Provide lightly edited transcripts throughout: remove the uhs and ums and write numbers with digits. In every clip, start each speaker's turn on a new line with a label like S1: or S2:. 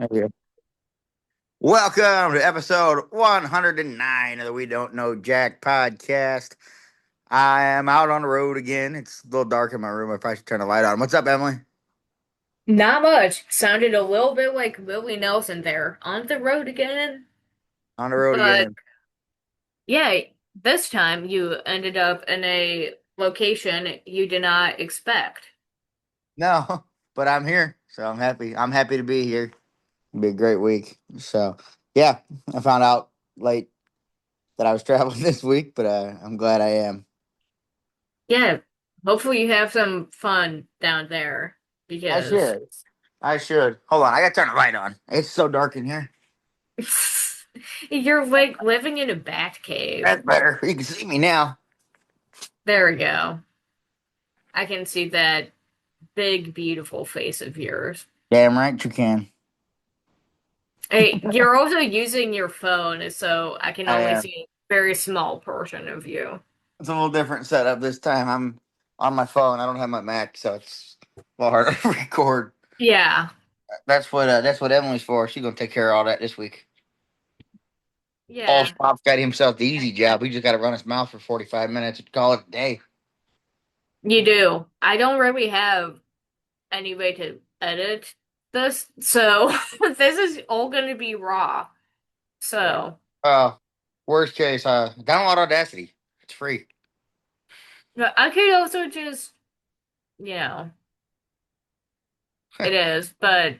S1: Okay. Welcome to episode 109 of the We Don't Know Jack podcast. I am out on the road again. It's a little dark in my room. I probably should turn the light on. What's up, Emily?
S2: Not much. Sounded a little bit like Willie Nelson there. On the road again.
S1: On the road
S2: But
S1: again.
S2: yeah, this time you ended up in a location you did not expect.
S1: No, but I'm here, so I'm happy. I'm happy to be here. It'll be a great week. So, yeah, I found out late that I was traveling this week, but I'm glad I am.
S2: Yeah, hopefully you have some fun down there
S1: I
S2: because
S1: should. I should. Hold on, I gotta turn the light on. It's so dark in here.
S2: you're like living in a bat cave.
S1: That's better. You can see me now.
S2: There we go. I can see that big, beautiful face of yours.
S1: Damn right you can.
S2: Hey, you're also using your phone, so I can
S1: I
S2: only see a very small portion of you.
S1: It's a little different setup this time. I'm on my phone. I don't have my Mac, so it's a little harder to record.
S2: Yeah,
S1: That's what Emily's for. She's gonna take care of all that this week. All
S2: yeah,
S1: Pop's got himself the easy job. He just got to run his mouth for 45 minutes and call it a day.
S2: you do. I don't really have any way to edit this, so this is all going to be raw.
S1: Yeah.
S2: So,
S1: Worst case, download Audacity. It's free.
S2: but I could also just, you know, it is, but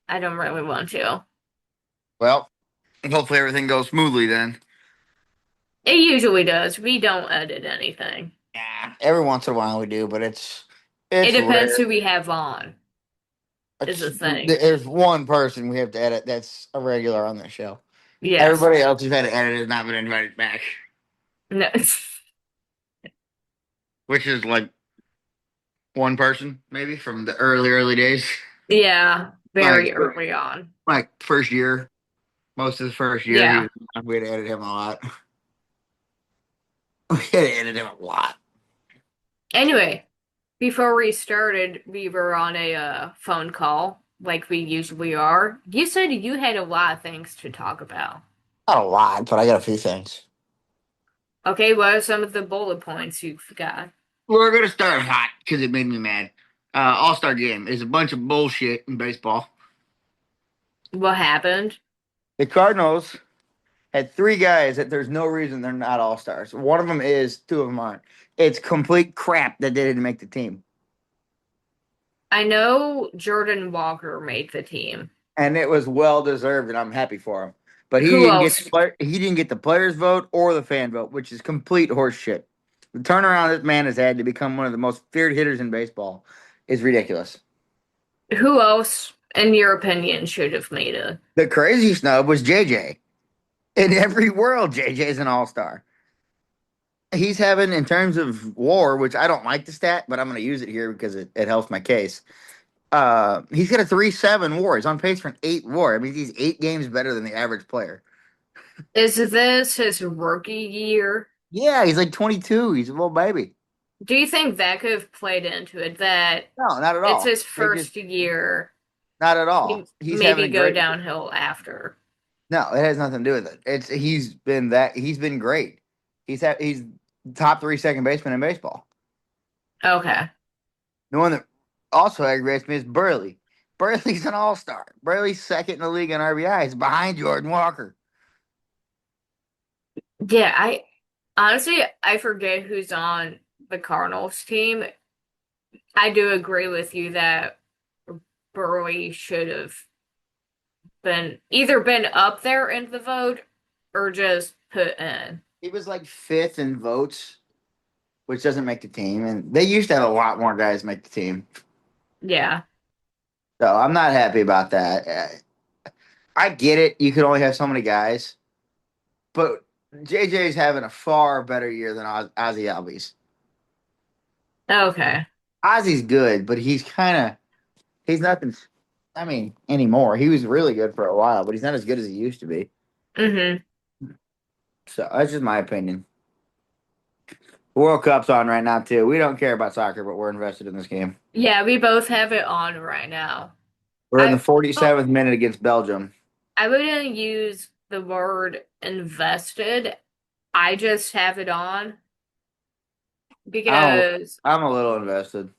S2: I don't really want to.
S1: Well, hopefully everything goes smoothly then.
S2: It usually does. We don't edit anything.
S1: Yeah, every once in a while we do, but it's
S2: It
S1: it's
S2: depends
S1: rare.
S2: who we have on, is
S1: It's
S2: the thing.
S1: there's one person we have to edit that's a regular on the show.
S2: Yes.
S1: Everybody else who's had to edit has not been invited back,
S2: No.
S1: which is like one person maybe from the early days,
S2: Yeah,
S1: like
S2: very early on.
S1: first year, most of the first year he
S2: Yeah.
S1: was. We had to edit him a lot. We had to edit him a lot.
S2: Anyway, before we started, we were on a phone call, like we usually are. You said you had a lot of things to talk about.
S1: Not a lot, but I got a few things.
S2: Okay, what are some of the bullet points you forgot?
S1: We're gonna start hot because it made me mad. All Star game is a bunch of bullshit in baseball.
S2: What happened?
S1: The Cardinals had three guys that there's no reason they're not all stars. One of them is, two of them aren't. It's complete crap that they didn't make the team.
S2: I know Jordan Walker made the team.
S1: And it was well deserved, and I'm happy for him. But
S2: Who else?
S1: he didn't get the players' vote or the fan vote, which is complete horseshit. The turnaround this man has had to become one of the most feared hitters in baseball is ridiculous.
S2: Who else, in your opinion, should have made it?
S1: The crazy snub was JJ. In every world, JJ's an all star. He's having, in terms of WAR, which I don't like the stat, but I'm going to use it here because it helps my case. He's got a 3.7 WAR. He's on pace for an 8 WAR. I mean, he's 8 games better than the average player.
S2: Is this his rookie year?
S1: Yeah, he's like 22. He's a little baby.
S2: Do you think that could have played into it, that
S1: No, not at
S2: it's
S1: all.
S2: his
S1: They just
S2: first year?
S1: not at all.
S2: You
S1: He's having
S2: maybe
S1: a
S2: go
S1: great.
S2: downhill after.
S1: No, it has nothing to do with it. He's been great. He's top three second baseman in baseball.
S2: Okay.
S1: The one that also aggravates me is Burley. Burley's an all star. Burley's second in the league in RBI. He's behind Jordan Walker.
S2: Yeah, I forget who's on the Cardinals team. I do agree with you that Burley should have been up there in the vote or just put in.
S1: He was like fifth in votes, which doesn't make the team. And they used to have a lot more guys make the team.
S2: Yeah.
S1: So I'm not happy about that. I get it. You could only have so many guys, but JJ's having a far better year than Ozzy Albies.
S2: Okay.
S1: Ozzy's good, but he's nothing. I mean, anymore. He was really good for a while, but he's not as good as he used to be.
S2: Mm-hmm.
S1: So that's just my opinion. World Cup's on right now too. We don't care about soccer, but we're invested in this game.
S2: Yeah, we both have it on right now.
S1: We're in the
S2: I well,
S1: 47th minute against Belgium.
S2: I wouldn't use the word invested. I just have it on
S1: I'm
S2: because
S1: I'm a little invested.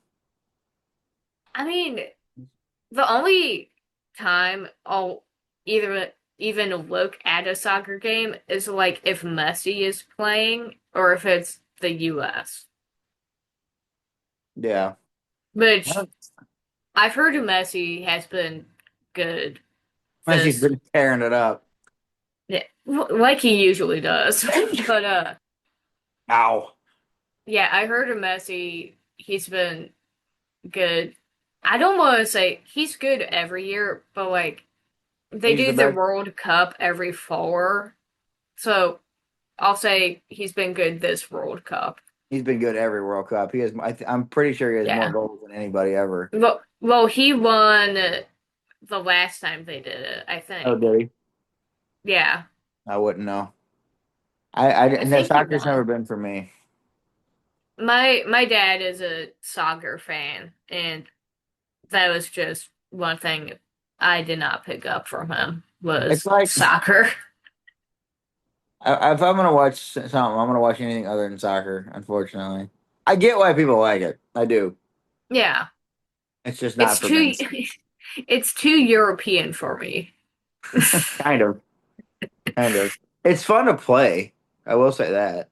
S2: I mean the only time I'll either even look at a soccer game is like if Messi is playing or if it's the US.
S1: Yeah.
S2: Which I've heard Messi has been good
S1: Messi's
S2: this
S1: been tearing it up.
S2: yeah, like he usually does. But
S1: Ow.
S2: yeah, I heard of Messi. He's been good. I don't want to say he's good every year, but like they
S1: He's the
S2: do the
S1: best.
S2: World Cup every 4, so I'll say he's been good this World Cup.
S1: He's been good every World Cup. He has. I'm pretty sure he has more
S2: Yeah.
S1: goals than anybody ever.
S2: Well, he won the last time they did it, I
S1: Oh,
S2: think.
S1: did he?
S2: Yeah,
S1: I wouldn't know.
S2: I
S1: No,
S2: think he
S1: soccer's never
S2: won.
S1: been for me.
S2: My dad is a soccer fan, and that was just one thing I did not pick up from him
S1: It's
S2: was
S1: like
S2: soccer.
S1: if I'm gonna watch something, I'm gonna watch anything other than soccer. Unfortunately, I get why people like it. I do.
S2: Yeah,
S1: It's just not
S2: it's
S1: for me.
S2: too it's too European for me.
S1: Kind of. Kind of. It's fun to play. I will say that.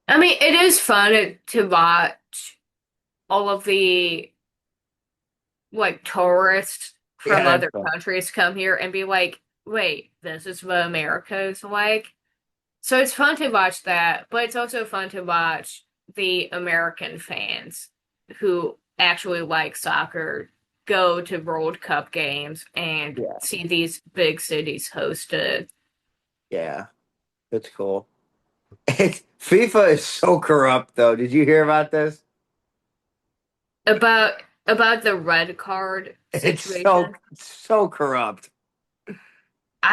S2: I mean, it is fun to watch all of the like tourists from
S1: Yeah, it's
S2: other
S1: fun.
S2: countries come here and be like, wait, this is what America is like. So it's fun to watch that, but it's also fun to watch the American fans who actually like soccer go to World Cup games and
S1: Yeah.
S2: see these big cities hosted.
S1: Yeah. It's cool. FIFA is so corrupt, though. Did you hear about this?
S2: About the red card
S1: It's so
S2: situation.
S1: so corrupt.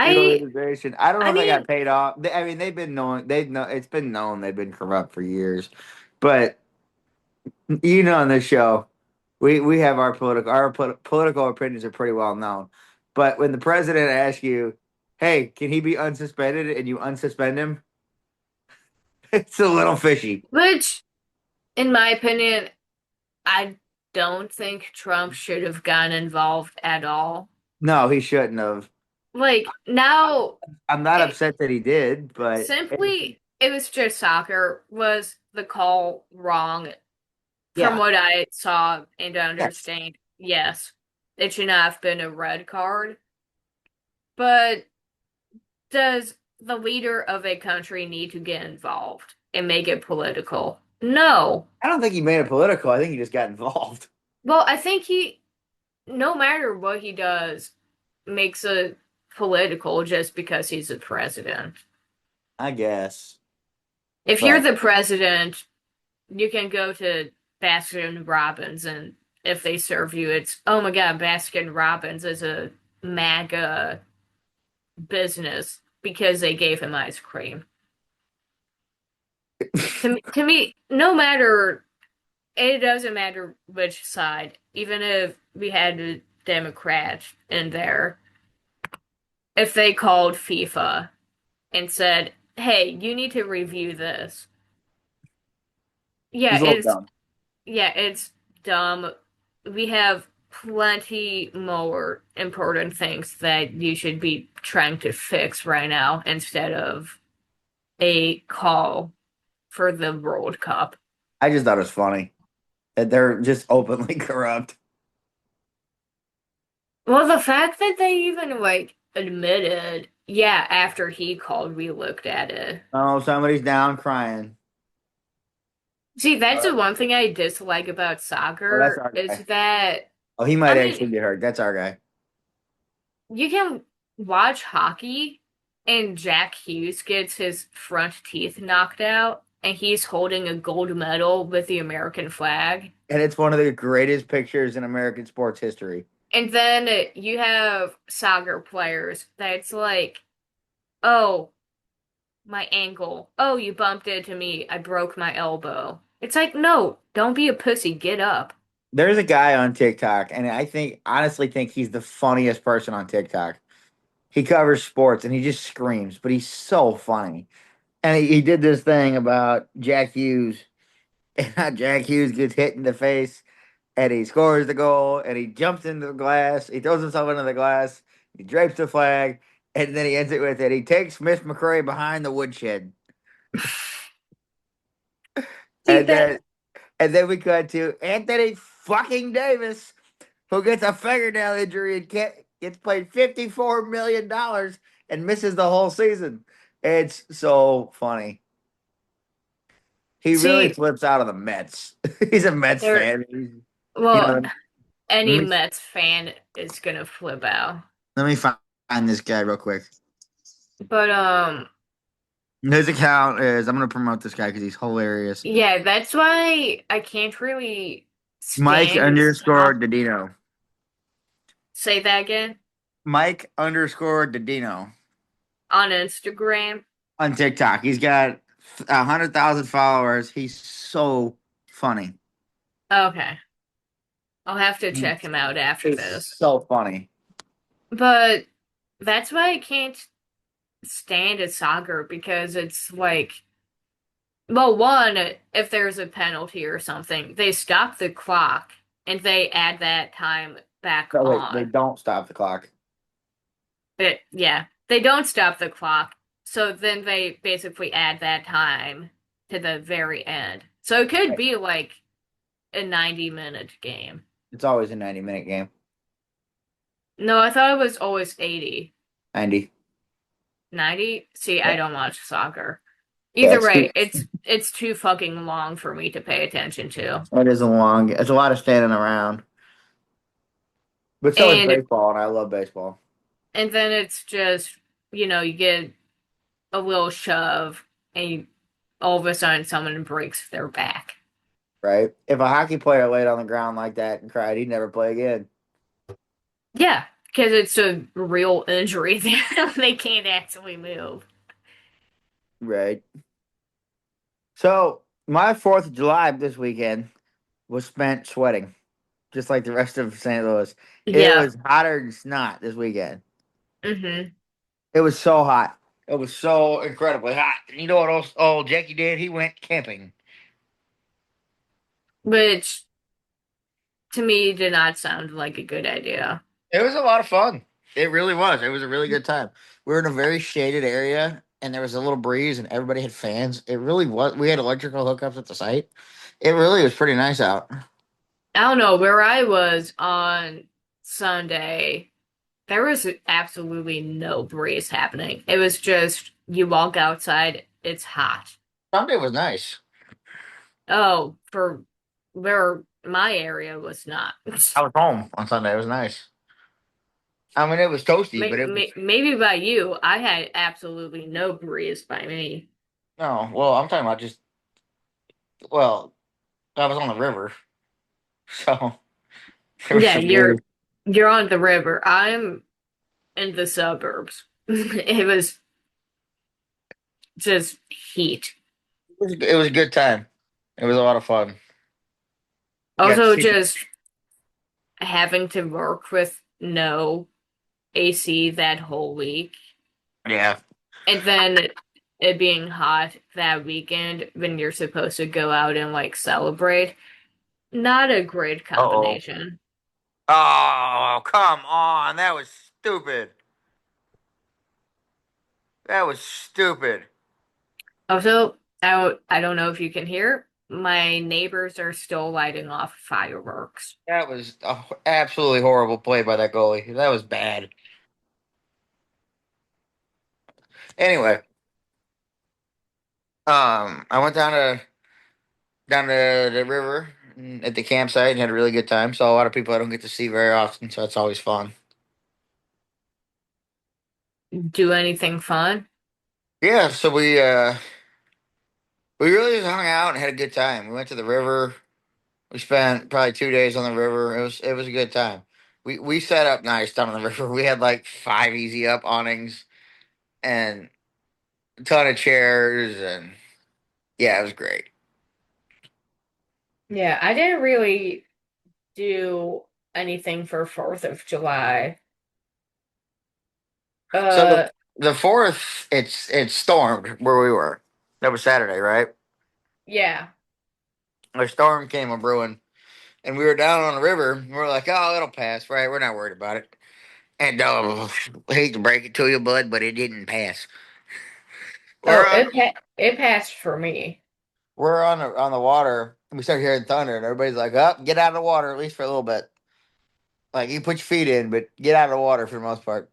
S1: The
S2: I
S1: organization. I don't know
S2: I
S1: if they got
S2: mean,
S1: paid off. I mean, they've been known. They've know. It's been known they've been corrupt for years. But on this show, we have political opinions are pretty well known. But when the president asks you, "Hey, can he be unsuspended?" and you unsuspend him, it's a little fishy.
S2: which in my opinion, I don't think Trump should have gotten involved at all.
S1: No, he shouldn't have.
S2: Like now,
S1: I'm not
S2: it,
S1: upset that he did, but
S2: simply it was just soccer. Was the call wrong? From
S1: yeah,
S2: what I saw and
S1: yes.
S2: understand, yes, it should not have been a red card. But does the leader of a country need to get involved and make it political? No.
S1: I don't think he made it political. I think he just got involved.
S2: Well, I think no matter what he does, makes it political just because he's the president.
S1: I guess,
S2: If you're
S1: but
S2: the president, you can go to Baskin Robbins, and if they serve you, it's, oh my God, Baskin Robbins is a MAGA business because they gave him ice cream. To me, no matter, it doesn't matter which side, even if we had a Democrat in there, if they called FIFA and said, "Hey, you need to review this." Yeah,
S1: he's a little dumb.
S2: it's dumb. We have plenty more important things that you should be trying to fix right now instead of a call for the World Cup.
S1: I just thought it was funny that they're just openly corrupt.
S2: Well, the fact that they even like admitted, yeah, after he called, we looked at it.
S1: Oh, somebody's down crying.
S2: See, that's
S1: Uh,
S2: the one thing I dislike about
S1: oh, that's
S2: soccer
S1: our
S2: is
S1: guy.
S2: that,
S1: Oh, he
S2: I
S1: might
S2: mean,
S1: actually get hurt. That's our guy.
S2: you can watch hockey and Jack Hughes gets his front teeth knocked out and he's holding a gold medal with the American flag.
S1: And it's one of the greatest pictures in American sports history.
S2: And then you have soccer players that's like, oh, my ankle. Oh, you bumped into me. I broke my elbow. It's like, no, don't be a pussy. Get up.
S1: There's a guy on TikTok, and honestly think he's the funniest person on TikTok. He covers sports and he just screams, but he's so funny. And he did this thing about Jack Hughes, and how Jack Hughes gets hit in the face, and he scores the goal, and he jumps into the glass, he throws himself into the glass, he drapes the flag, and then he ends it with it. He takes Miss McCray behind the woodshed,
S2: See
S1: and
S2: that?
S1: then we cut to Anthony fucking Davis, who gets a fingernail injury and gets paid $54 million and misses the whole season. It's so funny. He really
S2: See,
S1: flips out of the Mets. He's a Mets
S2: there.
S1: fan. You
S2: Well,
S1: know, let
S2: any
S1: me
S2: Mets fan is gonna flip out.
S1: let me find this guy real quick.
S2: But
S1: His account is I'm gonna promote this guy because he's hilarious.
S2: yeah, that's why I can't really
S1: Mike
S2: stand
S1: underscore Didino.
S2: say that again
S1: Mike underscore Didino
S2: on Instagram.
S1: on TikTok. He's got 100,000 followers. He's so funny.
S2: Okay, I'll have to
S1: He's
S2: check him out after
S1: he's
S2: this.
S1: so funny.
S2: But that's why I can't stand a soccer because it's like, well, one, if there's a penalty or something, they stop the clock and they add that time back
S1: No, wait, they
S2: on.
S1: don't stop the clock.
S2: But yeah, they don't stop the clock. So then they basically add that time to the very end. So it could
S1: Right.
S2: be like a 90-minute game.
S1: It's always a 90-minute game.
S2: No, I thought it was always 80.
S1: 90.
S2: 90? See, I
S1: Yeah.
S2: don't watch soccer.
S1: Yeah,
S2: Either
S1: it's
S2: way, it's too fucking long for me to pay attention to.
S1: it is a long. It's a lot of standing around. But so is
S2: And
S1: baseball, and I love baseball.
S2: and then it's just, you get a little shove and all of a sudden someone breaks their back.
S1: Right? If a hockey player laid on the ground like that and cried, he'd never play again.
S2: Yeah, because it's a real injury. They can't actually move.
S1: Right. So my 4th of July this weekend was spent sweating, just like the rest of St. Louis. It
S2: Yeah.
S1: was hotter than snot this weekend.
S2: hmm
S1: It was so hot. It was so incredibly hot. You know what old Jackie did? He went camping.
S2: Which to me did not sound like a good idea.
S1: It was a lot of fun. It really was. It was a really good time. We were in a very shaded area, and there was a little breeze, and everybody had fans. It really was. We had electrical hookups at the site. It really was pretty nice out.
S2: I don't know, where I was on Sunday, there was absolutely no breeze happening. It was just you walk outside, it's hot.
S1: Sunday was nice.
S2: Oh, for where my area was not.
S1: I was home on Sunday. It was nice. I mean, it was toasty, but it was
S2: Maybe by you, I had absolutely no breeze by me.
S1: no. Well, I'm talking about just well, I was on the river, so there was
S2: Yeah,
S1: some breeze.
S2: you're on the river. I'm in the suburbs. It was just heat.
S1: It was a good time. It was a lot of fun. You got to
S2: Also,
S1: see.
S2: just having to work with no AC that whole week,
S1: Yeah.
S2: and then it being hot that weekend when you're supposed to go out and like celebrate. Not a great
S1: Uh-oh.
S2: combination.
S1: Oh, come on. That was stupid. That was stupid.
S2: Also, I don't know if you can hear, my neighbors are still lighting off fireworks.
S1: That was a absolutely horrible play by that goalie. That was bad. Anyway, I went down to the river at the campsite and had a really good time. Saw a lot of people I don't get to see very often, so that's always fun.
S2: Do anything fun?
S1: Yeah, so we really just hung out and had a good time. We went to the river. We spent probably 2 days on the river. It was a good time. We set up nice down on the river. We had like 5 easy up awnings and a ton of chairs, and yeah, it was great.
S2: Yeah, I didn't really. do anything for 4th of July.
S1: So
S2: Uh,
S1: the fourth, it's stormed where we were. That was Saturday, right?
S2: yeah.
S1: A storm came a brewing, and we were down on the river. And we are like, oh, it'll pass, right? We're not worried about it. And I hate to break it to you, bud, but it didn't pass.
S2: Oh,
S1: We're on
S2: it passed for me.
S1: we're on the water, and we start hearing thunder, and everybody's like, "Up, get out of the water at least for a little bit. Like you put your feet in, but get out of the water for the most part."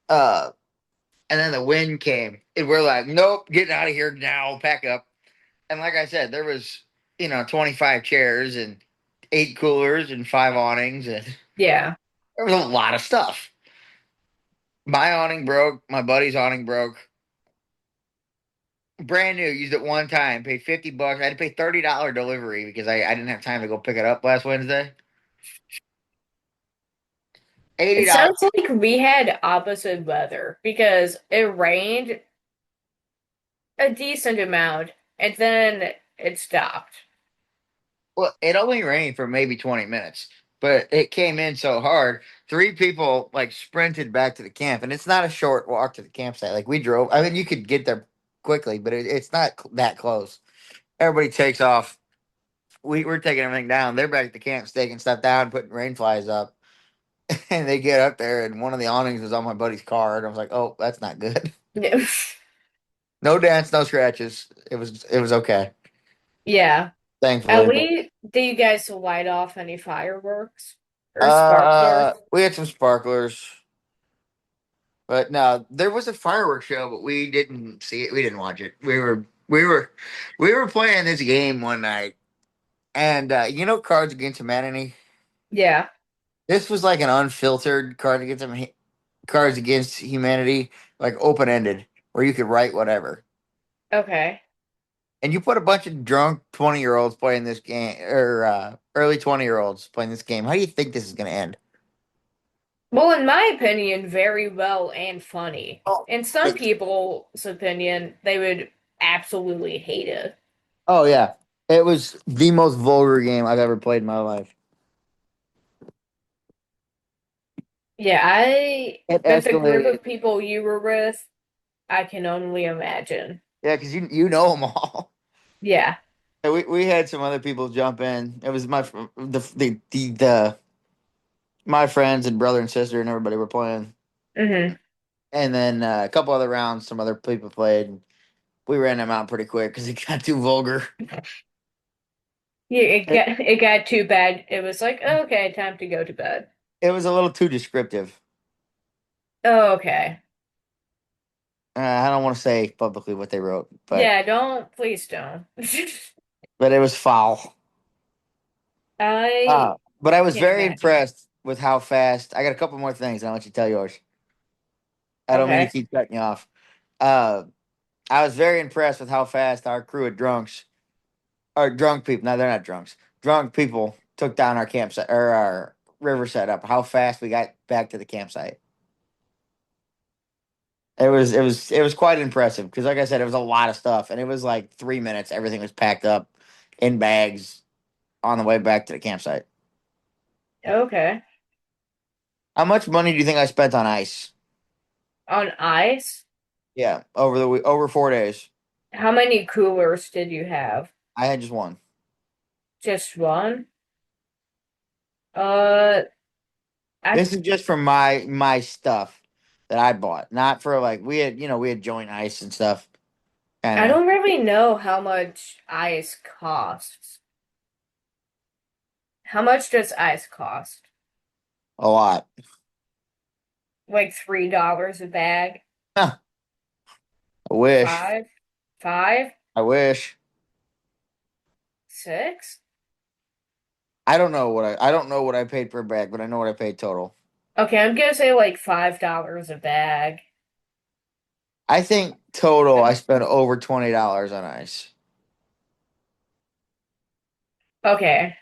S1: Uh, and then the wind came, and we're like, "Nope, getting out of here now. Pack up." And like I said, there was 25 chairs and 8 coolers and 5 awnings, and
S2: Yeah.
S1: there was a lot of stuff. My awning broke. My buddy's awning broke. Brand new, used it one time, paid $50. I had to pay $30 delivery because I didn't have time to go pick it up last Wednesday.
S2: It
S1: $80.
S2: sounds like we had opposite weather because it rained a decent amount and then it stopped.
S1: Well, it only rained for maybe 20 minutes, but it came in so hard. 3 people like sprinted back to the camp, and it's not a short walk to the campsite. Like we drove. I mean, you could get there quickly, but it's not that close. Everybody takes off. We're taking everything down. They're back at the camp, staking stuff down, putting rain flies up. And they get up there, and one of the awnings was on my buddy's car, and I was like, "Oh, that's not good." No dents, no scratches. It was okay,
S2: Yeah. At
S1: thankfully. But
S2: least, did you guys light off any fireworks or sparklers?
S1: we had some sparklers, but no, there was a fireworks show, but we didn't see it. We didn't watch it. We were playing this game one night, and Cards Against Humanity.
S2: Yeah.
S1: This was like an unfiltered Cards Against Humanity, like open ended, where you could write whatever.
S2: Okay.
S1: And you put a bunch of drunk 20-year-olds playing this game, or early 20-year-olds playing this game. How do you think this is going to end?
S2: Well, in my opinion, very well and funny.
S1: Oh,
S2: In some
S1: it-
S2: people's opinion, they would absolutely hate it.
S1: oh yeah. It was the most vulgar game I've ever played in my life.
S2: Yeah,
S1: It
S2: with the group
S1: escalated.
S2: of people you were with, I can only imagine.
S1: Yeah, because you know them all.
S2: Yeah.
S1: And we had some other people jump in. It was the my friends and brother and sister and everybody were playing.
S2: Hmm.
S1: And then a couple other rounds, some other people played. And we ran them out pretty quick because it got too vulgar.
S2: Yeah,
S1: It,
S2: it got too bad. It was like, okay, time to go to bed.
S1: it was a little too descriptive.
S2: Oh, okay.
S1: I don't want to say publicly what they wrote, but
S2: Yeah, please don't.
S1: it was foul.
S2: I
S1: But I was
S2: can't
S1: very
S2: imagine.
S1: impressed with how fast. I got a couple more things. And I'll let you tell yours. I don't mean to
S2: Okay.
S1: keep cutting you off. Uh, I was very impressed with how fast our crew of drunks, or drunk people. No, they're not drunks. Drunk people took down our campsite or our river setup. How fast we got back to the campsite. It was quite impressive because, like I said, it was a lot of stuff, and it was like 3 minutes. Everything was packed up in bags on the way back to the campsite.
S2: Okay.
S1: How much money do you think I spent on ice?
S2: On ice?
S1: Yeah, over 4 days.
S2: How many coolers did you have?
S1: I had just one.
S2: Just one? Uh, I
S1: This is just for my stuff that I bought, not for like we had joint ice and stuff. Kind
S2: I
S1: of
S2: don't really know how much ice costs. How much does ice cost?
S1: a lot.
S2: Like $3 a bag?
S1: Huh, I wish.
S2: Five? Five?
S1: I wish.
S2: Six?
S1: I don't know what I paid per bag, but I know what I paid total.
S2: Okay, I'm gonna say like $5 a bag.
S1: I think total I spent over $20 on ice.
S2: Okay.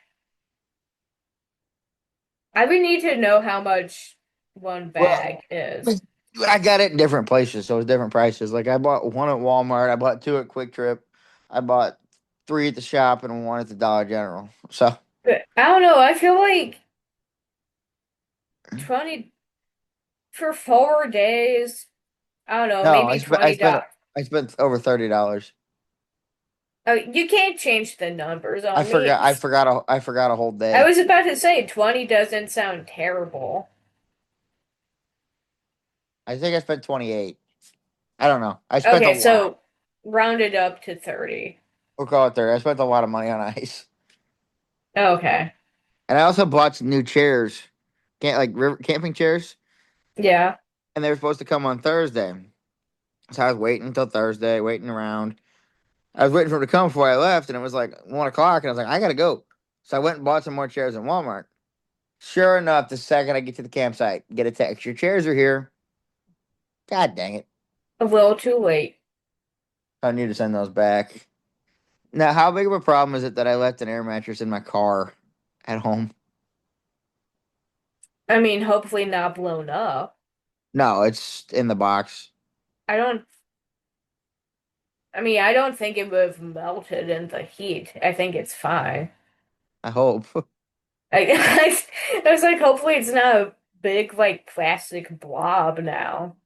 S2: I would need to know how much one
S1: Well,
S2: bag is.
S1: I got it in different places, so it's different prices. Like I bought one at Walmart, I bought 2 at Quick Trip, I bought 3 at the shop, and one at the Dollar General. So.
S2: But I don't know. I feel like 20 for 4 days. I don't know.
S1: No,
S2: Maybe $20.
S1: I spent over $30.
S2: Oh, you can't change the numbers on me.
S1: I forgot a whole
S2: I
S1: day.
S2: was about to say 20 doesn't sound terrible.
S1: I think I spent 28. I don't know. I spent a
S2: Okay,
S1: lot.
S2: so round it up to 30.
S1: We'll call it 30. I spent a lot of money on ice.
S2: Okay.
S1: And I also bought some new chairs. Can't like river camping chairs.
S2: Yeah.
S1: And they were supposed to come on Thursday. So I was waiting until Thursday, waiting around. I was waiting for them to come before I left, and it was like 1 o'clock, and I was like, I gotta go. So I went and bought some more chairs in Walmart. Sure enough, the second I get to the campsite, get a text. Your chairs are here. God dang it.
S2: A little too late.
S1: I need to send those back. Now, how big of a problem is it that I left an air mattress in my car at home?
S2: I mean, hopefully not blown up.
S1: No, it's in the box.
S2: I don't, I mean, I don't think it would have melted in the heat. I think it's fine.
S1: I hope.
S2: I was like, hopefully it's not a big, like, plastic blob now.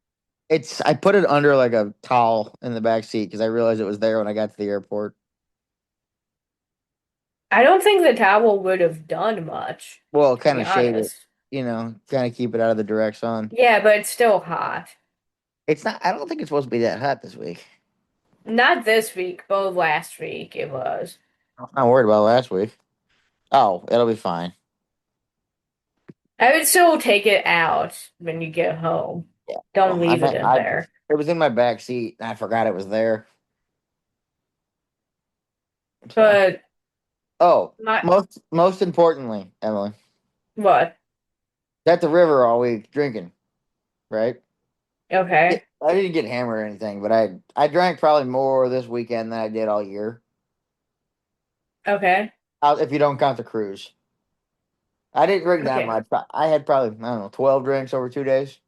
S1: I put it under like a towel in the back seat because I realized it was there when I got to the airport.
S2: I don't think the towel would have done much,
S1: Well,
S2: to
S1: kind
S2: be
S1: of shade it,
S2: honest.
S1: kind of keep it out of the direct sun.
S2: Yeah, but it's still hot.
S1: It's not, I don't think it's supposed to be that hot this week.
S2: Not this week, but last week it was.
S1: I'm not worried about last week. Oh, it'll be fine.
S2: I would still take it out when you get home.
S1: Yeah.
S2: Don't
S1: Well,
S2: leave it in there.
S1: it was in my back seat and I forgot it was there. So,
S2: But
S1: oh,
S2: my
S1: most importantly, Emily,
S2: what?
S1: at the river all week drinking, right? Yeah,
S2: Okay.
S1: I didn't get hammered or anything, but I drank probably more this weekend than I did all year.
S2: Okay.
S1: If you don't count the cruise, I didn't drink that
S2: Okay.
S1: much. I had probably I don't know 12 drinks over 2 days,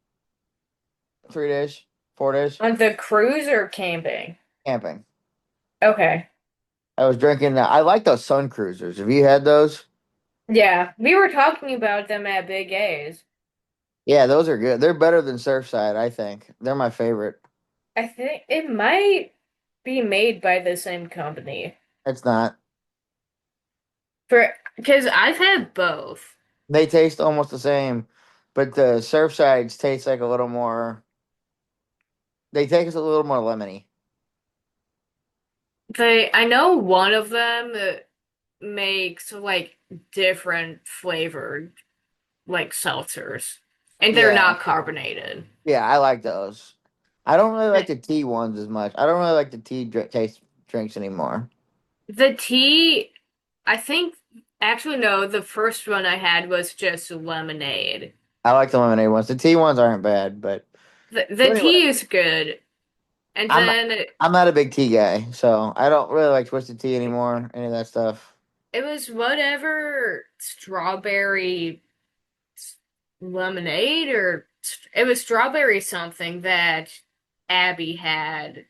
S1: 3 days, 4 days
S2: On the cruise or camping?
S1: camping.
S2: Okay.
S1: I was drinking. I like those sun cruisers. Have you had those?
S2: Yeah, we were talking about them at Big A's.
S1: Yeah, those are good. They're better than Surfside, I think. They're my favorite.
S2: I think it might be made by the same company.
S1: It's not.
S2: For because I've had both.
S1: They taste almost the same, but the Surfsides taste like a little more. They taste a little more lemony.
S2: I know one of them makes like different flavored like seltzers, and they're
S1: Yeah,
S2: not carbonated.
S1: yeah, I like those. I don't really like
S2: The
S1: the tea ones as much. I don't really like the taste drinks anymore.
S2: the tea, I think actually no, the first one I had was just lemonade.
S1: I like the lemonade ones. The tea ones aren't bad, but
S2: The
S1: so anyway,
S2: tea is good, and
S1: I'm
S2: then
S1: I'm not a big tea guy, so I don't really like twisted tea anymore. Any of that stuff.
S2: it was whatever strawberry lemonade or it was strawberry something that Abby had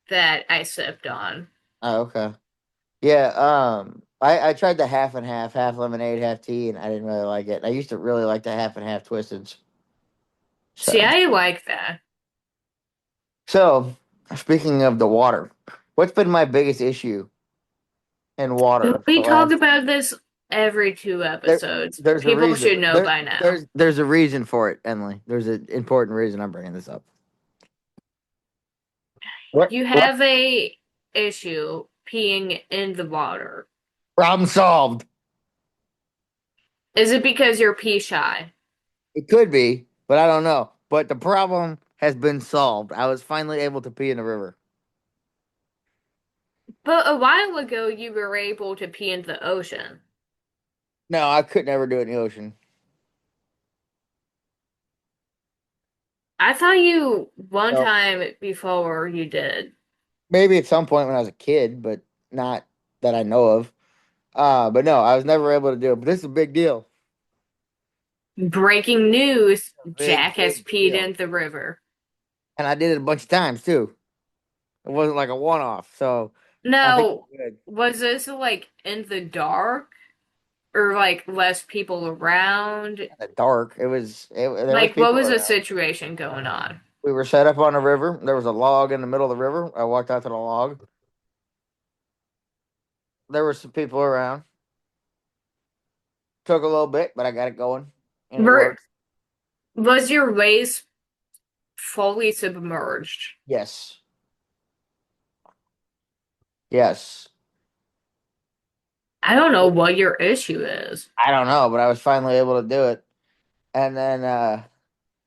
S2: that I sipped on.
S1: Oh, okay. Yeah, I tried the half and half, half lemonade, half tea, and I didn't really like it. I used to really like the half and half twisted.
S2: See,
S1: So,
S2: I like that.
S1: so speaking of the water, what's been my biggest issue in water the
S2: We talk
S1: last
S2: about this every two
S1: there
S2: episodes.
S1: there's a
S2: People
S1: reason.
S2: should know by now.
S1: There's a reason for it, Emily. There's an important reason I'm bringing this up.
S2: You
S1: What
S2: have a issue peeing in the water.
S1: problem solved?
S2: Is it because you're pee shy?
S1: It could be, but I don't know. But the problem has been solved. I was finally able to pee in the river.
S2: But a while ago you were able to pee in the ocean.
S1: No, I could never do it in the ocean.
S2: I thought you one
S1: No.
S2: time before you did.
S1: Maybe at some point when I was a kid, but not that I know of. But no, I was never able to do it. But this is a big deal.
S2: Breaking news,
S1: A big,
S2: Jack has
S1: big
S2: peed
S1: deal.
S2: in the river.
S1: And I did it a bunch of times too. It wasn't like a one off. So I think
S2: Now,
S1: we're good.
S2: was this like in the dark? or like less people around?
S1: In the dark. There was
S2: Like, what
S1: people
S2: was the
S1: around.
S2: situation going on?
S1: We were set up on a river. There was a log in the middle of the river. I walked out to the log. There were some people around. Took a little bit, but I got it going, and it
S2: Were,
S1: worked.
S2: was your waist fully submerged?
S1: Yes, yes.
S2: I don't know what your issue is.
S1: I don't know, but I was finally able to do it. And then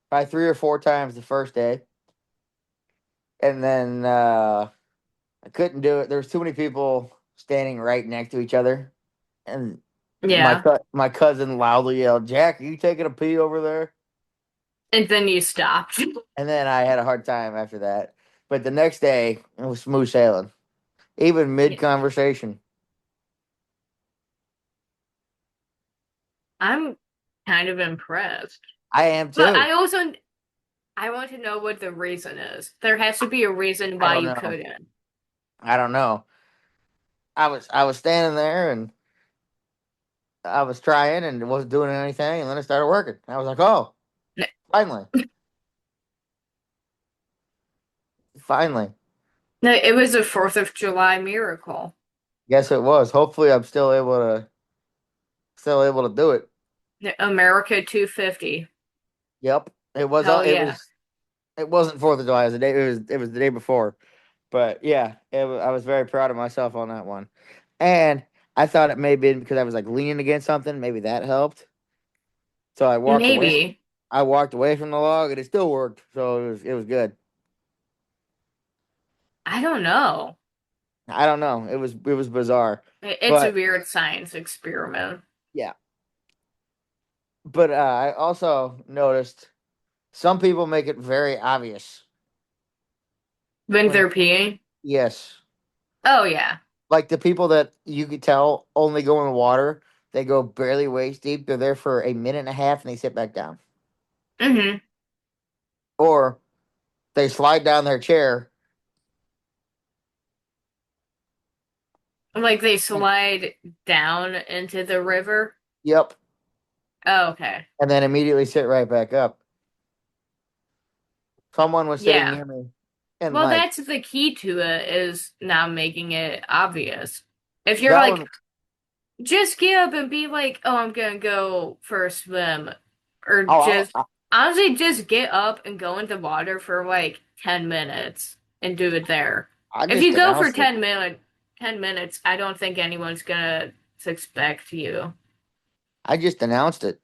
S1: by 3 or 4 times the first day, and then I couldn't do it. There was too many people standing right next to each other, and
S2: Yeah.
S1: my cousin loudly yelled, "Jack, are you taking a pee over there?"
S2: And then you stopped.
S1: And then I had a hard time after that. But the next day, it was smooth sailing, even mid
S2: Yeah.
S1: conversation.
S2: I'm kind of impressed.
S1: I am
S2: But
S1: too.
S2: I want to know what the reason is. There has to be a reason
S1: I
S2: why
S1: don't
S2: you
S1: know.
S2: couldn't.
S1: I don't know. I was standing there and I was trying and it wasn't doing anything, and then it started working. I was like, "Oh, finally, finally!"
S2: No, it was a 4th of July miracle.
S1: Yes, it was. Hopefully, I'm still able to do it.
S2: America 250.
S1: Yep. It was.
S2: Hell
S1: It
S2: yeah.
S1: was. It wasn't Fourth of July. It was the day. It was the day before. But yeah, I was very proud of myself on that one, and I thought it may have been because I was like leaning against something. Maybe that helped. So I walked away.
S2: Maybe.
S1: I walked away from the log, and it still worked. So it was good.
S2: I don't know.
S1: I don't know. It was bizarre,
S2: It's a
S1: but
S2: weird science experiment.
S1: yeah. But I also noticed some people make it very obvious
S2: When
S1: when
S2: they're peeing?
S1: yes,
S2: Oh yeah.
S1: like the people that you could tell only go in the water. They go barely waist deep. They're there for a minute and a half and they sit back down,
S2: hmm
S1: or they slide down their chair.
S2: Like they
S1: And,
S2: slide down into the river.
S1: yep,
S2: Oh, okay.
S1: and then immediately sit right back up. Someone was sitting
S2: Yeah.
S1: near me, and
S2: Well,
S1: like
S2: that's the key to it is now making it obvious. If you're
S1: that
S2: like,
S1: one.
S2: just get up and be like, oh, I'm gonna go for a swim, or
S1: Oh,
S2: just honestly, just get up and go in the water for like 10 minutes and do it there.
S1: I
S2: If
S1: just
S2: you go for
S1: announced it.
S2: 10 minutes, I don't think anyone's gonna suspect you.
S1: I just announced it.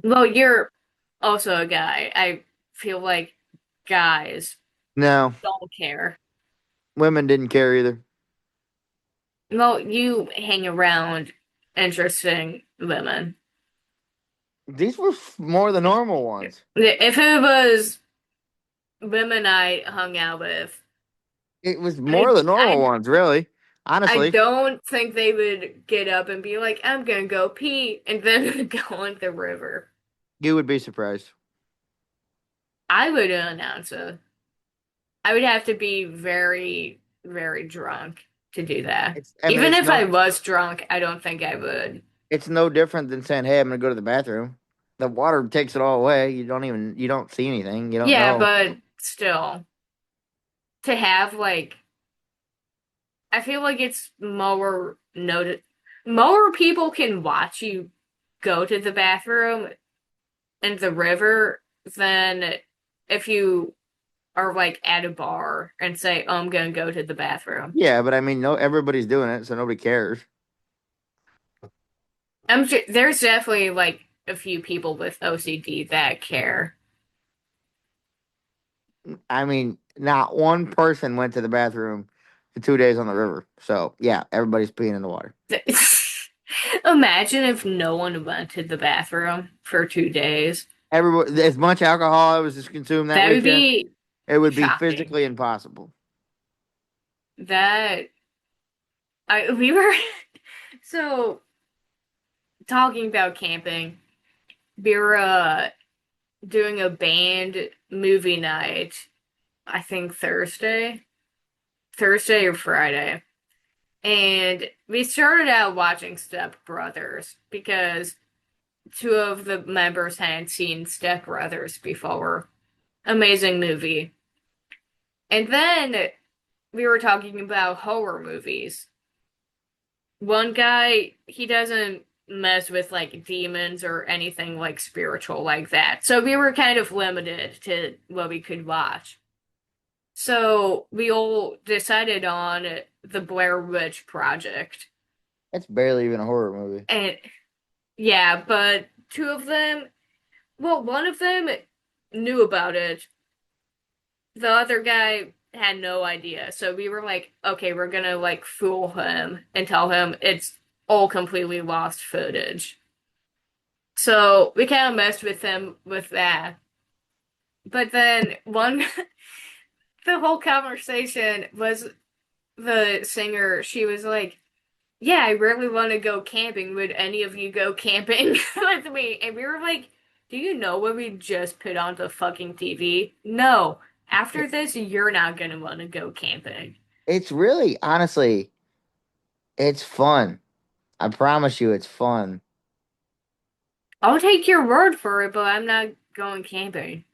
S2: Well, you're also a guy. I feel like guys
S1: No,
S2: don't care.
S1: women didn't care either.
S2: Well, you hang around interesting women.
S1: These were more the normal ones.
S2: If it was women I hung out with,
S1: It was more
S2: I
S1: the normal
S2: I
S1: ones, really.
S2: I
S1: Honestly,
S2: don't think they would get up and be like, "I'm gonna go pee," and then go in the river.
S1: you would be surprised.
S2: I would announce it. I would have to be very, very drunk to do that.
S1: It's. I mean,
S2: Even if I was drunk, I don't think I would.
S1: it's no different than saying, "Hey, I'm gonna go to the bathroom." The water takes it all away. You don't see anything. You don't
S2: Yeah,
S1: know.
S2: but still, to have like, I feel like it's more noted. More people can watch you go to the bathroom in the river than if you are like at a bar and say, "Oh, I'm gonna go to the bathroom."
S1: Yeah, but I mean, no, everybody's doing it, so nobody cares.
S2: I'm sure there's definitely like a few people with OCD that care.
S1: I mean, not one person went to the bathroom for 2 days on the river. So yeah, everybody's peeing in the water.
S2: Imagine if no one went to the bathroom for 2 days.
S1: Everybody, as much alcohol as was consumed that
S2: That would
S1: weekend,
S2: be
S1: it would be
S2: shocking.
S1: physically impossible.
S2: That I we were so talking about camping. We were doing a band movie night. I think Thursday or Friday. And we started out watching Step Brothers because two of the members hadn't seen Step Brothers before. Amazing movie. And then we were talking about horror movies. One guy, he doesn't mess with like demons or anything like spiritual like that. So we were kind of limited to what we could watch. So we all decided on the Blair Witch Project.
S1: It's barely even a horror movie.
S2: And yeah, but two of them, well, one of them knew about it. The other guy had no idea. So we were like, okay, we're gonna like fool him and tell him it's all completely lost footage. So we kind of messed with him with that. But then one, the whole conversation was the singer, she was like, yeah, I really want to go camping. Would any of you go camping with me? And we were like, do you know what we just put on the fucking TV? No. After this, you're not gonna want to go camping.
S1: It's really, honestly, it's fun. I promise you, it's fun.
S2: I'll take your word for it, but I'm not going camping.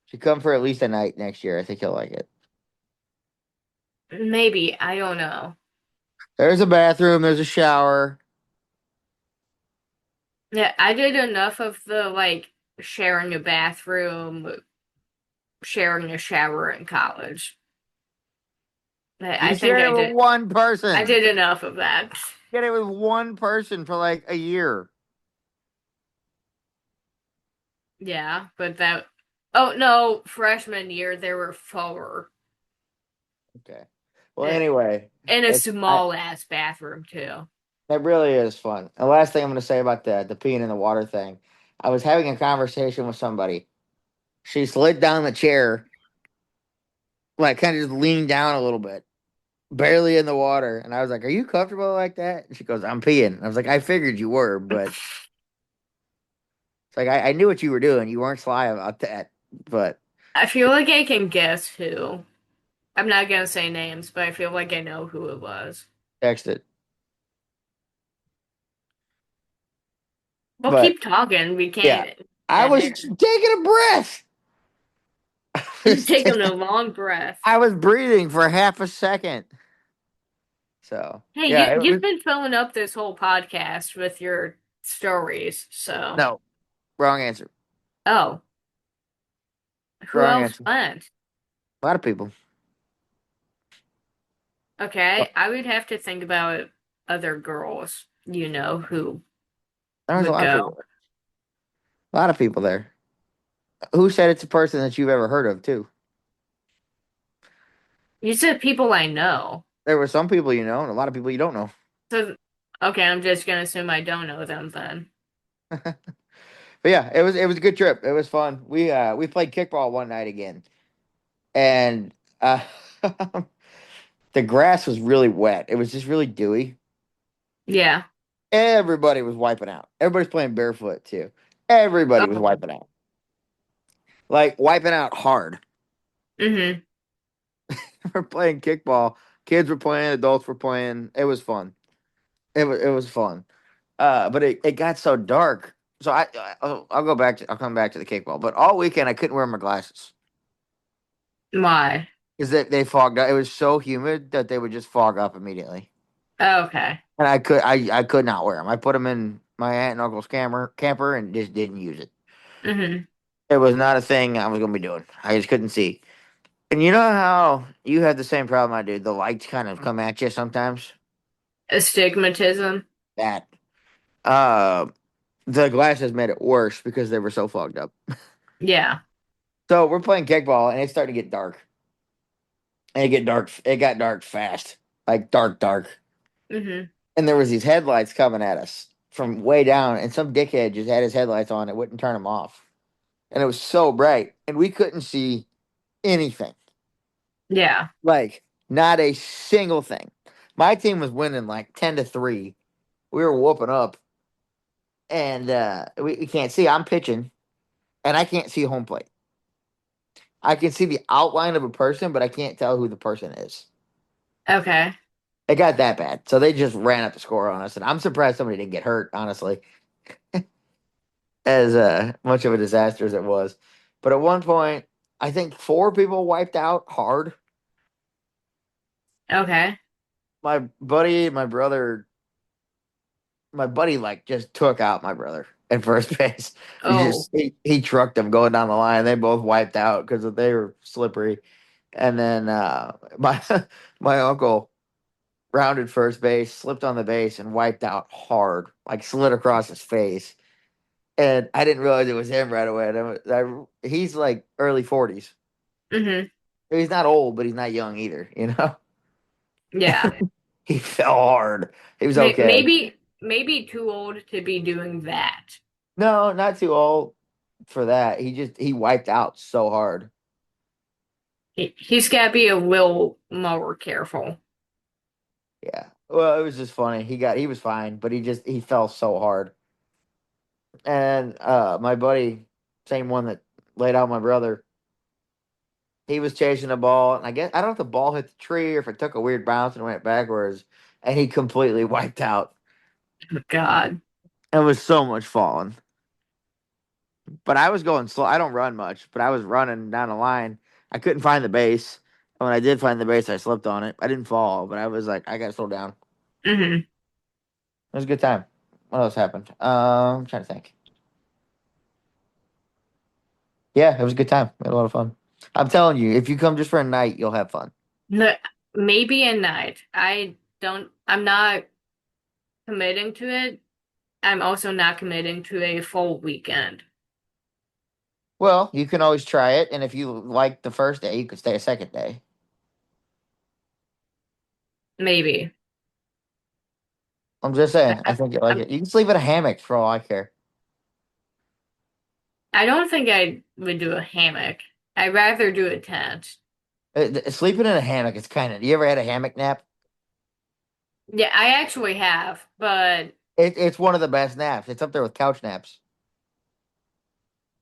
S1: Should come for at least a night next year. I think you'll like it.
S2: Maybe, I don't know.
S1: There's a bathroom, there's a shower.
S2: Yeah, I did enough of the like sharing a bathroom, sharing a shower in college. I
S1: You
S2: think
S1: share it with one
S2: I
S1: person.
S2: did enough of that.
S1: Get it with one person for like a year.
S2: Yeah, but that oh no, freshman year there were four.
S1: Okay. Well,
S2: Eh,
S1: anyway,
S2: in a
S1: it's I
S2: small ass bathroom too.
S1: it really is fun. And last thing I'm going to say about the peeing in the water thing, I was having a conversation with somebody. She slid down the chair, like kind of just leaned down a little bit, barely in the water. And I was like, "Are you comfortable like that?" And she goes, "I'm peeing." And I was like, "I figured you were, but it's like I knew what you were doing. You weren't sly about that." But
S2: I feel like I can guess who. I'm not gonna say names, but I feel like I know who it was.
S1: text it.
S2: We'll
S1: But
S2: keep talking. We
S1: yeah,
S2: can't
S1: I
S2: end
S1: was
S2: it.
S1: taking a breath.
S2: Taking a long breath.
S1: I was breathing for half a second. So
S2: Hey,
S1: yeah, it
S2: you've
S1: was
S2: been filling up this whole podcast with your stories, so
S1: no wrong answer.
S2: oh, who
S1: Wrong
S2: else
S1: answer.
S2: went?
S1: A lot of people. Well,
S2: Okay, I would have to think about other girls, who
S1: there was a
S2: would
S1: lot of people
S2: go.
S1: there. A lot of people there. Who said it's a person that you've ever heard of too?
S2: You said people I know.
S1: There were some people you know and a lot of people you don't know.
S2: So, okay, I'm just gonna assume I don't know them then.
S1: But yeah, it was a good trip. It was fun. We played kickball one night again, and the grass was really wet. It was just really dewy.
S2: Yeah.
S1: Everybody was wiping out. Everybody's playing barefoot too. Everybody was
S2: Oh.
S1: wiping out, like wiping out hard.
S2: Mm-hmm.
S1: We're playing kickball. Kids were playing. Adults were playing. It was fun. It was fun. But it got so dark. So I'll go back to I'll come back to the kickball. But all weekend I couldn't wear my glasses
S2: Why?
S1: because they fogged up. It was so humid that they would just fog up immediately,
S2: Okay.
S1: and I could not wear them. I put them in my aunt and uncle's camper and just didn't use it.
S2: Mm-hmm.
S1: It was not a thing I was gonna be doing. I just couldn't see. And you know how you have the same problem I do. The lights kind of come at you sometimes.
S2: Astigmatism.
S1: That uh, the glasses made it worse because they were so fogged up.
S2: Yeah.
S1: So we're playing kickball and it's starting to get dark. And it get dark. It got dark fast, like dark, dark.
S2: Mm-hmm.
S1: And there was these headlights coming at us from way down, and some dickhead just had his headlights on. It wouldn't turn them off, and it was so bright, and we couldn't see anything.
S2: Yeah.
S1: Like not a single thing. My team was winning like 10-3. We were whooping up, and we can't see. I'm pitching, and I can't see home plate. I can see the outline of a person, but I can't tell who the person is.
S2: Okay.
S1: It got that bad. So they just ran up the score on us. And I'm surprised somebody didn't get hurt, honestly, as much of a disaster as it was. But at one point, I think four people wiped out hard.
S2: Okay.
S1: My buddy, my buddy like just took out my brother at first base.
S2: Oh.
S1: He trucked him going down the line. They both wiped out because they were slippery. And then my my uncle rounded first base, slipped on the base, and wiped out hard, like slid across his face. And I didn't realize it was him right away. And he's like early 40s.
S2: Hmm.
S1: He's not old, but he's not young either. You know,
S2: Yeah.
S1: he fell hard. He was okay.
S2: Maybe too old to be doing that.
S1: No, not too old for that. He wiped out so hard.
S2: He's got to be a little more careful.
S1: Yeah. Well, it was just funny. He was fine, but he fell so hard. And my buddy, same one that laid out my brother, he was chasing the ball, and I guess I don't know if the ball hit the tree or if it took a weird bounce and went backwards, and he completely wiped out.
S2: Oh, God.
S1: It was so much falling. But I was going slow. I don't run much, but I was running down the line. I couldn't find the base. And when I did find the base, I slipped on it. I didn't fall, but I was like, I gotta slow down.
S2: Hmm.
S1: It was a good time. What else happened? I'm trying to think. Yeah, it was a good time. We had a lot of fun. I'm telling you, if you come just for a night, you'll have fun.
S2: No, maybe a night. I'm not committing to it. I'm also not committing to a full weekend.
S1: Well, you can always try it, and if you like the first day, you could stay a second day.
S2: Maybe.
S1: I'm just saying, I
S2: I,
S1: think you like
S2: I'm,
S1: it. You can sleep in a hammock for all I care.
S2: I don't think I would do a hammock. I'd rather do a tent.
S1: Sleeping in a hammock is kind of. You ever had a hammock nap?
S2: Yeah, I actually have, but
S1: It's one of the best naps. It's up there with couch naps.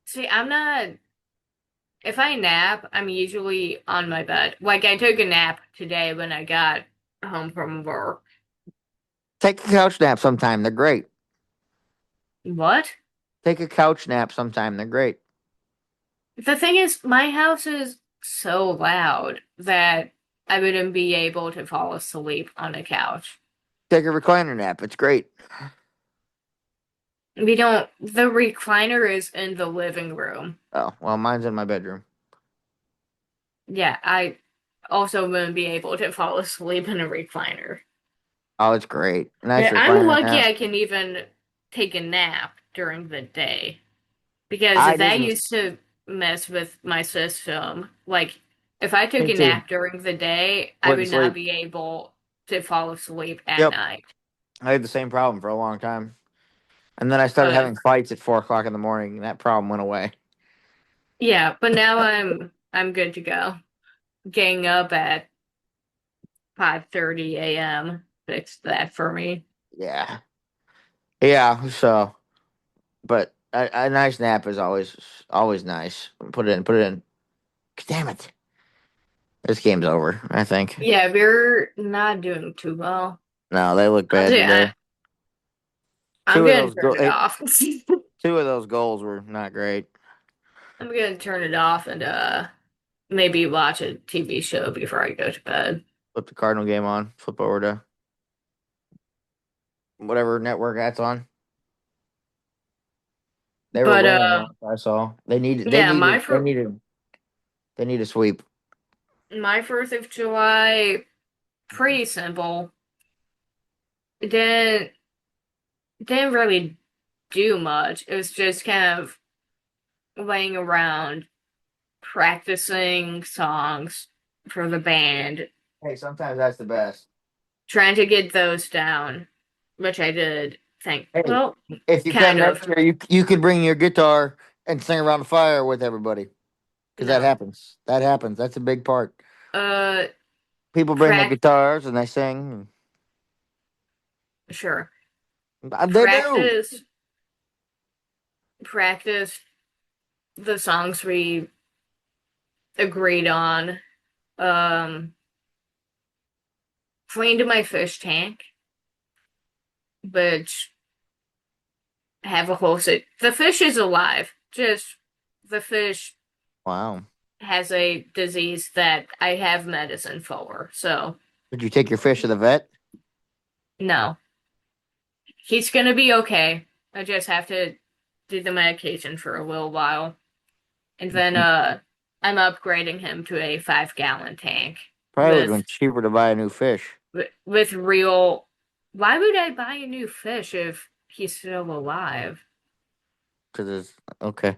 S2: see, I'm not. If I nap, I'm usually on my bed. Like I took a nap today when I got home from work.
S1: Take a couch nap sometime. They're great.
S2: What?
S1: Take a couch nap sometime. They're great.
S2: The thing is, my house is so loud that I wouldn't be able to fall asleep on a couch.
S1: Take a recliner nap. It's great.
S2: We don't, the recliner is in the living room.
S1: Oh, well, mine's in my bedroom.
S2: Yeah, I also wouldn't be able to fall asleep in a recliner.
S1: Oh, it's great. Nice
S2: Yeah, I'm
S1: recliner
S2: lucky
S1: nap.
S2: I can even take a nap during the day because
S1: I
S2: that
S1: didn't.
S2: used to mess with my system. Like, if I took
S1: Me
S2: a
S1: too.
S2: nap during the day, I
S1: Wouldn't
S2: would not
S1: sleep.
S2: be able to fall asleep at
S1: Yep.
S2: night.
S1: I had the same problem for a long time. And then I started
S2: Uh,
S1: having fights at 4 o'clock in the morning, and that problem went away.
S2: yeah, but now I'm good to go. Getting up at 5:30 a.m. fixed that for me.
S1: Yeah. Yeah. So, but a nice nap is always nice. Put it in. Put it in. Damn it. This game's over, I think.
S2: Yeah, we're not doing too well.
S1: No, they look
S2: I'll
S1: bad
S2: tell you,
S1: today.
S2: I'm gonna turn it off.
S1: Two of those goals were not great.
S2: I'm gonna turn it off and maybe watch a TV show before I go to bed.
S1: Flip the Cardinal game on. Flip over to whatever network that's on. They were
S2: But
S1: winning last I saw. They needed. They
S2: yeah,
S1: needed. They needed. They need a sweep.
S2: my 4th of July, pretty simple. It didn't really do much. It was just kind of laying around practicing songs for the band,
S1: Hey, sometimes that's the best.
S2: trying to get those down, which I did think,
S1: Hey,
S2: well,
S1: if you come
S2: kind of.
S1: next year, you could bring your guitar and sing around the fire with everybody because that
S2: No.
S1: happens. That happens. That's a big part.
S2: Uh,
S1: People bring their
S2: prac
S1: guitars and they sing.
S2: sure.
S1: They do.
S2: Practice practice the songs we agreed on. Um, cleaned my fish tank, which have a whole sit. The fish is alive. Just the fish
S1: Wow.
S2: has a disease that I have medicine for. So
S1: Did you take your fish to the vet?
S2: no, he's gonna be okay. I just have to do the medication for a little while, and then I'm upgrading him to a 5 gallon tank
S1: Probably would have been cheaper to buy a new fish.
S2: with real. Why would I buy a new fish if he's still alive?
S1: Cause it's okay.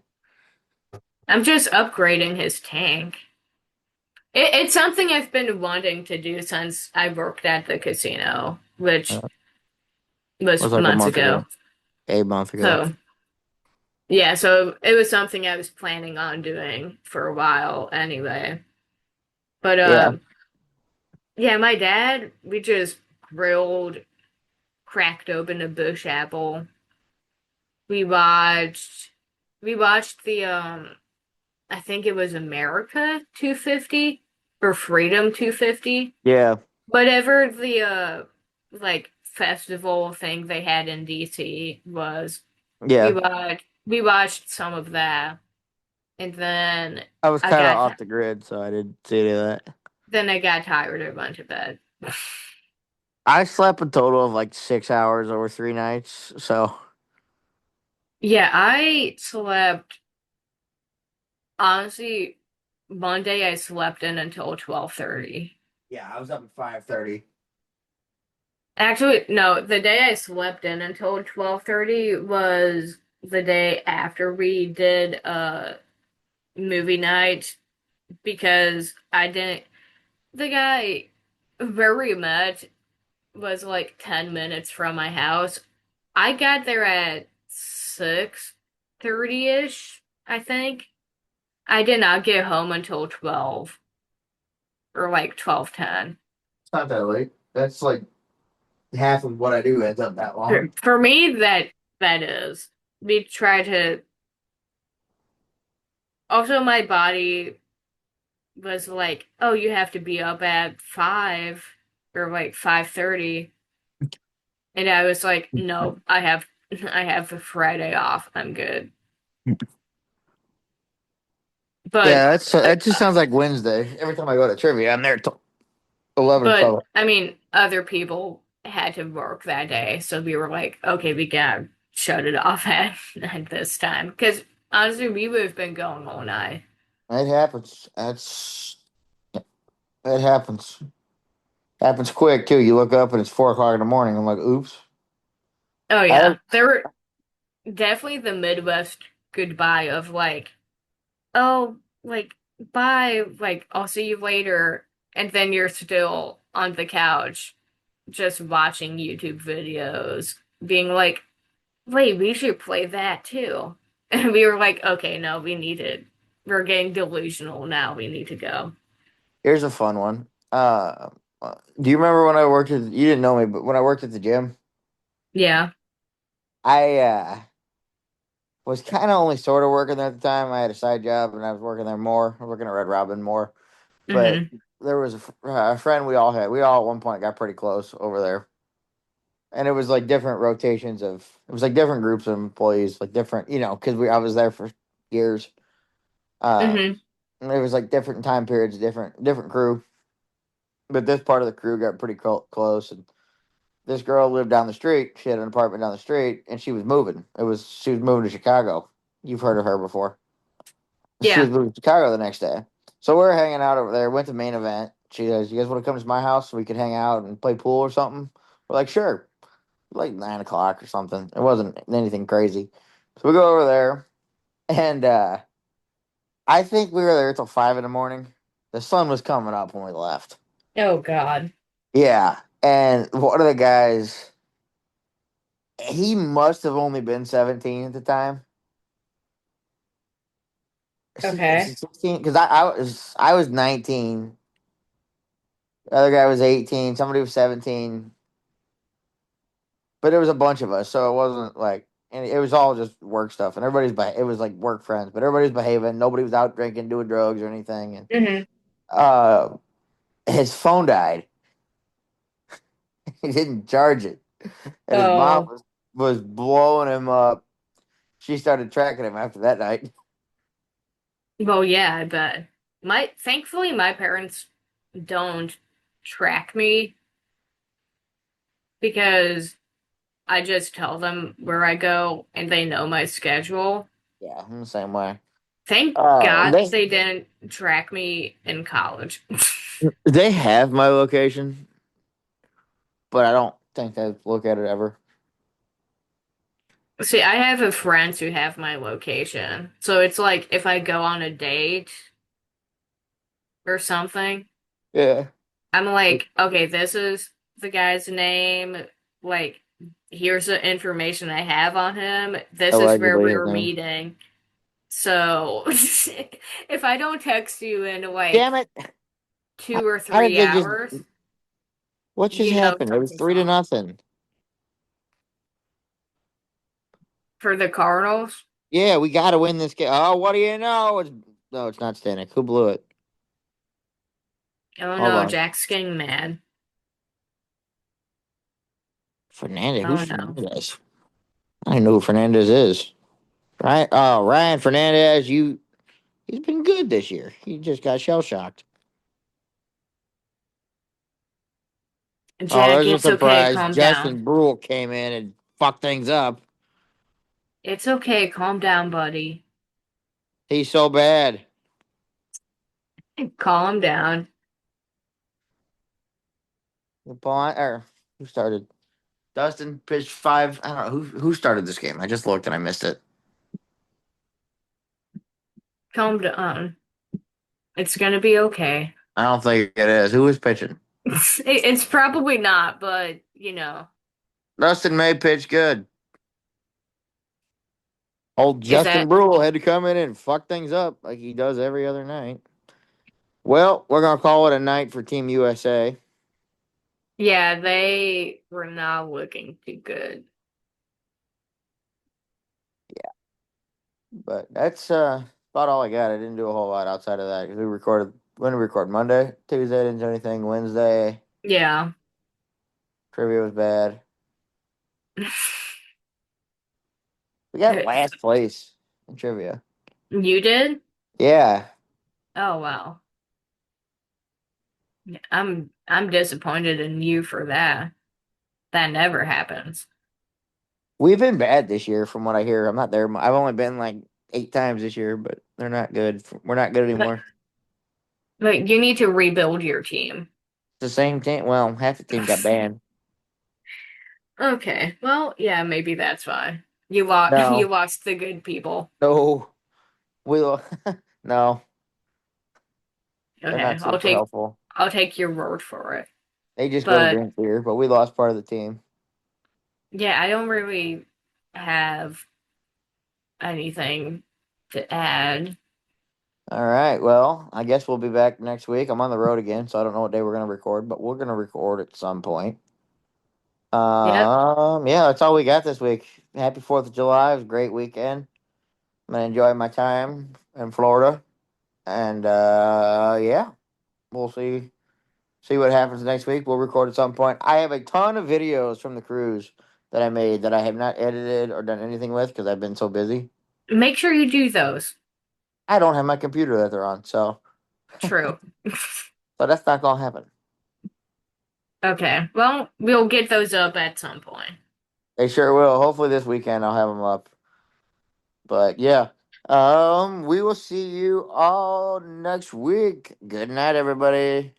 S2: I'm just upgrading his tank. It's something I've been wanting to do since I worked at the casino, which
S1: It was
S2: was
S1: like a
S2: months
S1: month
S2: ago.
S1: ago. A month ago.
S2: So, yeah, so it was something I was planning on doing for a while anyway. But
S1: Yeah.
S2: yeah, my dad, we just grilled, cracked open a bush apple. We watched we watched the I think it was America 250 or Freedom 250.
S1: Yeah.
S2: Whatever the like festival thing they had in DC was,
S1: Yeah.
S2: we watched some of that, and then
S1: I was
S2: I
S1: kind of
S2: got
S1: off the grid, so I didn't see any of that.
S2: then I got tired and went to bed.
S1: I slept a total of like 6 hours over 3 nights. So
S2: Yeah, I slept honestly Monday I slept in until 12:30.
S1: yeah, I was up at 5:30.
S2: Actually, no, the day I slept in until 12:30 was the day after we did movie night because I didn't. The guy where we met was like 10 minutes from my house. I got there at 6:30-ish, I think. I did not get home until 12 or like 12:10.
S1: It's not that late. That's like half of what I do ends up that long.
S2: For me, that is. We try to. Also, my body was like, "Oh, you have to be up at 5 or like 5:30." And I was like, "No, I have a Friday off. I'm good." But
S1: Yeah, that just sounds like Wednesday. Every time I go to trivia, I'm there till 11 or
S2: but
S1: 12.
S2: I mean, other people had to work that day, so we were like, "Okay, we gotta shut it off at this time." Because honestly, we would have been going all night.
S1: It happens. It happens. Happens quick too. You look up and it's 4 o'clock in the morning. I'm like, oops.
S2: Oh
S1: I
S2: yeah, there were definitely the Midwest goodbye of like, oh, like, bye, like, I'll see you later. And then you're still on the couch just watching YouTube videos, being like, wait, we should play that too. And we were like, okay, no, we need it. We're getting delusional now. We need to go.
S1: Here's a fun one. Do you remember when I worked at? You didn't know me, but when I worked at the gym,
S2: Yeah.
S1: I was kind of only sort of working there at the time. I had a side job and I was working there more. I was working at Red Robin more, but
S2: Mm-hmm.
S1: there was a friend we all had. We all at one point got pretty close over there, and it was like different rotations of. It was like different groups of employees, like different, because I was there for years. Uh,
S2: Mm-hmm.
S1: and it was like different time periods, different crew. But this part of the crew got pretty close, and this girl lived down the street. She had an apartment down the street, and she was moving. She was moving to Chicago. You've heard of her before. She was
S2: Yeah.
S1: moving to Chicago the next day. So we were hanging out over there. Went to main event. She goes, "You guys want to come to my house so we could hang out and play pool or something?" We're like, "Sure." Like 9 o'clock or something. It wasn't anything crazy. So we go over there, and I think we were there till 5 in the morning. The sun was coming up when we left.
S2: Oh God.
S1: Yeah, and one of the guys, he must have only been 17 at the time.
S2: Okay.
S1: 16, because I was 19. The other guy was 18. Somebody was 17. But it was a bunch of us, so it wasn't like, and it was all just work stuff, and it was like work friends, but everybody's behaving. Nobody was out drinking, doing drugs or anything, and
S2: Mm-hmm.
S1: uh, his phone died. He didn't charge it, and his mom
S2: Oh,
S1: was blowing him up. She started tracking him after that night.
S2: well, yeah, I bet. Thankfully, my parents don't track me because I just tell them where I go and they know my schedule.
S1: Yeah, I'm the same way.
S2: Thank
S1: And
S2: God they didn't track me in college.
S1: they have my location, but I don't think they look at it ever.
S2: See, I have a friends who have my location. So it's like if I go on a date or something,
S1: Yeah,
S2: I'm like, okay, this is the guy's name. Like, here's the information I have on him. This is where
S1: allegedly
S2: we
S1: his
S2: were
S1: name.
S2: meeting. So if I don't text you in
S1: Damn
S2: like
S1: it! How,
S2: 2 or
S1: how did
S2: 3
S1: they just?
S2: hours,
S1: What just
S2: you know
S1: happened? It was
S2: something's
S1: three to
S2: wrong.
S1: nothing.
S2: For the Cardinals?
S1: Yeah, we got to win this game. Oh, what do you know? No, it's not Stanek. Who blew it?
S2: Oh
S1: Hold
S2: no,
S1: on.
S2: Jack's getting mad.
S1: Fernandez.
S2: Oh
S1: Who's
S2: no.
S1: Fernandez? I don't know who Fernandez is. Right? Oh, Ryan Fernandez. He's been good this year. He just got shell shocked. Oh,
S2: Jack,
S1: there's a
S2: it's okay,
S1: surprise.
S2: calm down.
S1: Justin Brule came in and fucked things up.
S2: It's okay, calm down, buddy.
S1: He's so bad.
S2: Calm down.
S1: Or who started? Dustin pitched five. I don't know who started this game. I just looked and I missed it.
S2: Calm down. It's gonna be okay.
S1: I don't think it is. Who was pitching?
S2: It's probably not, but you know,
S1: Dustin May pitched good. Old
S2: is
S1: Justin
S2: that
S1: Brule had to come in and fuck things up like he does every other night. Well, we're gonna call it a night for Team USA.
S2: yeah, they were not looking too good.
S1: But that's about all I got. I didn't do a whole lot outside of that because we recorded. When did we record? Monday, Tuesday. Didn't do anything. Wednesday
S2: Yeah.
S1: trivia was bad. We got last place in trivia.
S2: You did?
S1: Yeah,
S2: Oh wow. I'm disappointed in you for that. That never happens.
S1: we've been bad this year, from what I hear. I'm not there. I've only been like 8 times this year, but they're not good. We're not good
S2: But
S1: anymore.
S2: but you need to rebuild your team.
S1: It's the same team. Well, half the team got banned.
S2: Okay. Well, yeah, maybe that's why. You lost you
S1: No,
S2: lost the good people.
S1: no, we no. They're
S2: Okay.
S1: not super helpful.
S2: I'll take your word for it.
S1: They just go to
S2: But
S1: drink beer, but we lost part of the team.
S2: yeah, I don't really have anything to add.
S1: All right. Well, I guess we'll be back next week. I'm on the road again, so I don't know what day we're going to record, but we're going to record at some point.
S2: Yep.
S1: Yeah, that's all we got this week. Happy 4th of July. It was a great weekend. I'm going to enjoy my time in Florida. And yeah, we'll see what happens next week. We'll record at some point. I have a ton of videos from the cruise that I made that I have not edited or done anything with because I've been so busy.
S2: Make sure you do those.
S1: I don't have my computer that they're on,
S2: True.
S1: so that's not gonna happen.
S2: Okay. Well, we'll get those up at some point.
S1: They sure will. Hopefully this weekend I'll have them up. But yeah, we will see you all next week. Good night, everybody.